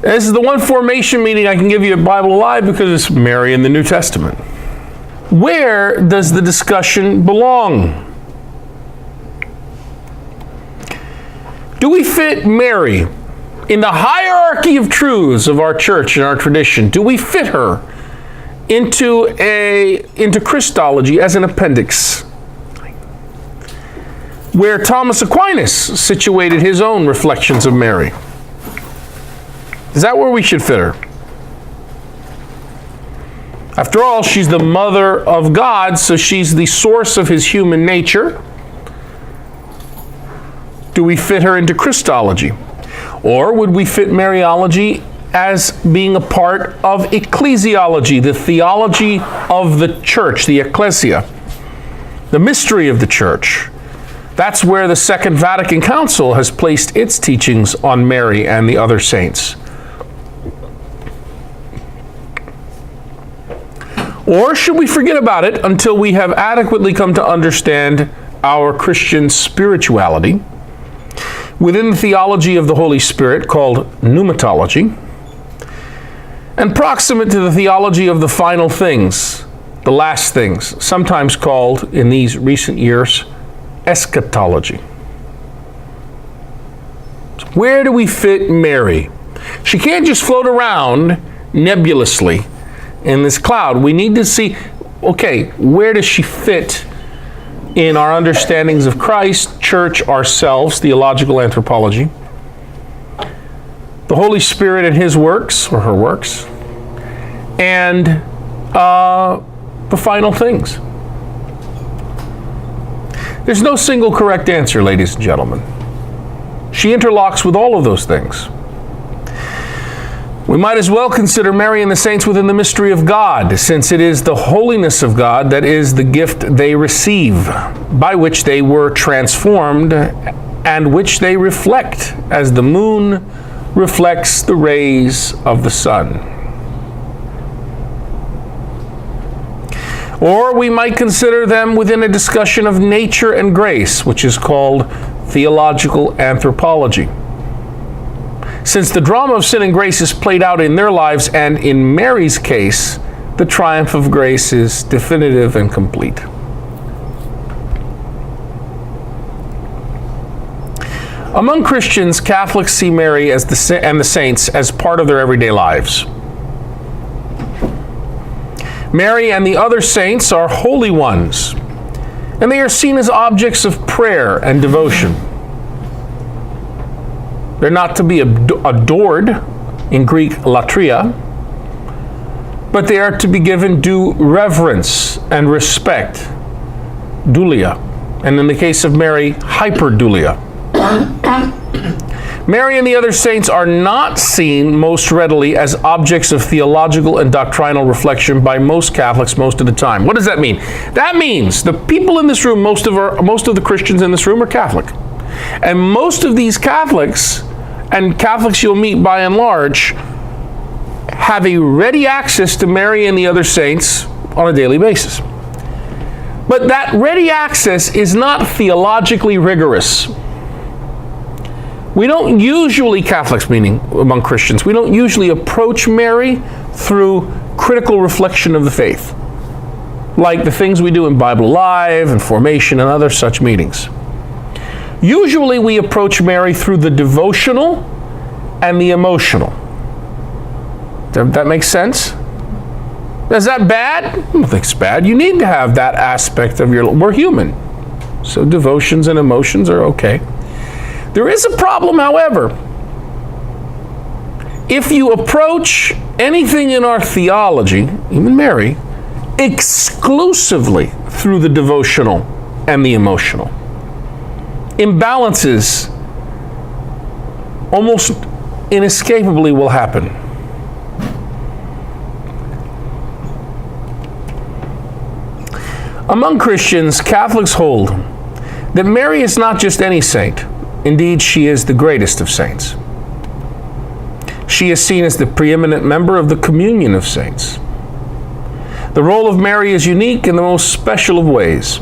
This is the one formation meeting I can give you at Bible Alive because it's Mary in the New Testament. Where does the discussion belong? Do we fit Mary in the hierarchy of truths of our church and our tradition? Do we fit her into Christology as an appendix, where Thomas Aquinas situated his own reflections of Mary? Is that where we should fit her? After all, she's the mother of God, so she's the source of his human nature. Do we fit her into Christology? Or would we fit Mariology as being a part of ecclesiology, the theology of the church, the ecclesia, the mystery of the church? That's where the Second Vatican Council has placed its teachings on Mary and the other saints. Or should we forget about it until we have adequately come to understand our Christian spirituality within the theology of the Holy Spirit, called pneumatology, and proximate to the theology of the final things, the last things, sometimes called, in these recent years, eschatology? Where do we fit Mary? She can't just float around nebulously in this cloud. We need to see, okay, where does she fit in our understandings of Christ, church, ourselves, theological anthropology, the Holy Spirit and his works, or her works, and the final things? There's no single correct answer, ladies and gentlemen. She interlocks with all of those things. We might as well consider Mary and the saints within the mystery of God, since it is the holiness of God that is the gift they receive, by which they were transformed, and which they reflect, as the moon reflects the rays of the sun. Or we might consider them within a discussion of nature and grace, which is called theological anthropology, since the drama of sin and grace is played out in their lives, and in Mary's case, the triumph of grace is definitive and complete. Among Christians, Catholics see Mary and the saints as part of their everyday lives. Mary and the other saints are holy ones, and they are seen as objects of prayer and devotion. They're not to be adored, in Greek latria, but they are to be given due reverence and respect, dulia, and in the case of Mary, hyperdulia. Mary and the other saints are not seen most readily as objects of theological and doctrinal reflection by most Catholics most of the time. What does that mean? That means the people in this room, most of the Christians in this room are Catholic. And most of these Catholics, and Catholics you'll meet by and large, have a ready access to Mary and the other saints on a daily basis. But that ready access is not theologically rigorous. We don't usually, Catholics meaning among Christians, we don't usually approach Mary through critical reflection of the faith, like the things we do in Bible Live and Formation and other such meetings. Usually we approach Mary through the devotional and the emotional. Does that make sense? Is that bad? I don't think it's bad. You need to have that aspect of we're human. So devotions and emotions are okay. There is a problem, however. If you approach anything in our theology, even Mary, exclusively through the devotional and the emotional, imbalances almost inescapably will happen. Among Christians, Catholics hold that Mary is not just any saint. Indeed, she is the greatest of saints. She is seen as the preeminent member of the communion of saints. The role of Mary is unique in the most special of ways.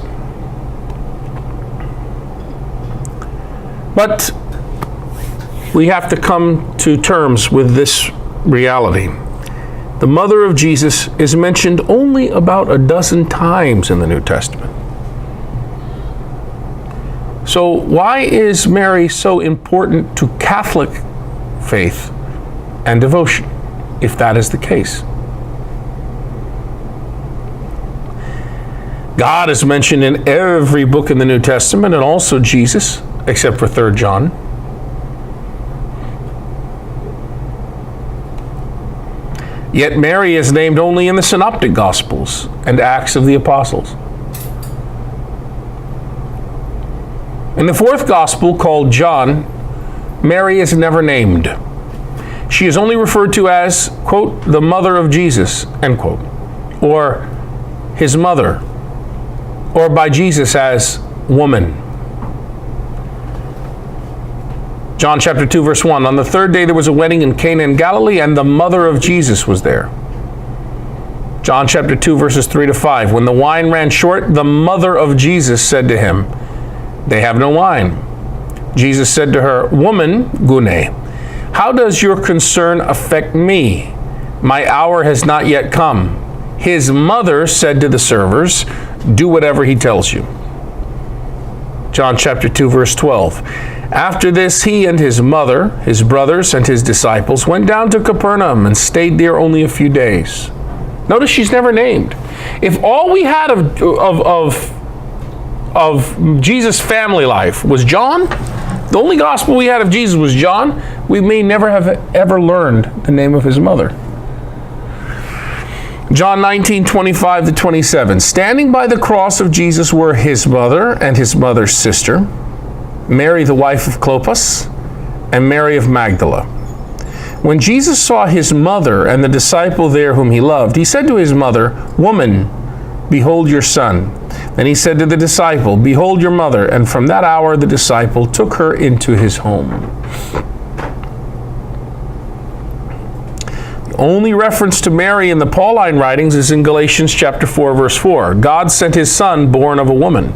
But we have to come to terms with this reality. The mother of Jesus is mentioned only about a dozen times in the New Testament. So why is Mary so important to Catholic faith and devotion, if that is the case? God is mentioned in every book in the New Testament, and also Jesus, except for 3 John. Yet Mary is named only in the Synoptic Gospels and Acts of the Apostles. In the 4th Gospel, called John, Mary is never named. She is only referred to as, quote, the mother of Jesus, end quote, or his mother, or by Jesus as woman. John chapter 2, verse 1, on the 3rd day there was a wedding in Cana in Galilee, and the mother of Jesus was there. John chapter 2, verses 3 to 5, when the wine ran short, the mother of Jesus said to him, they have no wine. Jesus said to her, woman, gune, how does your concern affect me? My hour has not yet come. His mother said to the servers, do whatever he tells you. John chapter 2, verse 12. After this, he and his mother, his brothers, and his disciples went down to Capernaum and stayed there only a few days. Notice she's never named. If all we had of Jesus' family life was John, the only gospel we had of Jesus was John, we may never have ever learned the name of his mother. John 19, 25 to 27. Standing by the cross of Jesus were his mother and his mother's sister, Mary the wife of Clopas, and Mary of Magdala. When Jesus saw his mother and the disciple there whom he loved, he said to his mother, woman, behold your son. Then he said to the disciple, behold your mother. And from that hour the disciple took her into his home. The only reference to Mary in the Pauline writings is in Galatians chapter 4, verse 4. God sent his son born of a woman.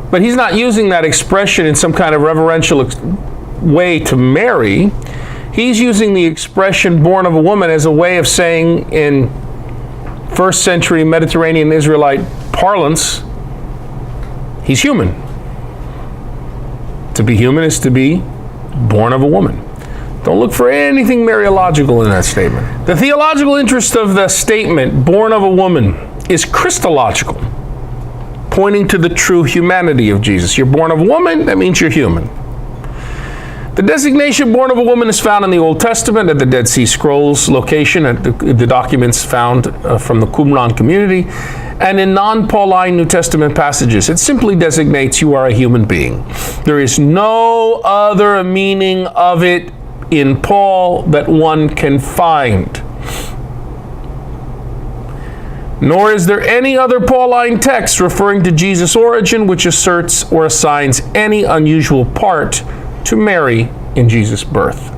But he's not using that expression in some kind of reverential way to Mary. He's using the expression born of a woman as a way of saying in first century Mediterranean Israelite parlance, he's human. To be human is to be born of a woman. Don't look for anything Mariological in that statement. The theological interest of the statement, born of a woman, is Christological, pointing to the true humanity of Jesus. You're born of a woman, that means you're human. The designation born of a woman is found in the Old Testament at the Dead Sea Scrolls location, at the documents found from the Qumran community, and in non-Pauline New Testament passages. It simply designates you are a human being. There is no other meaning of it in Paul that one can find. Nor is there any other Pauline text referring to Jesus' origin which asserts or assigns any unusual part to Mary in Jesus' birth.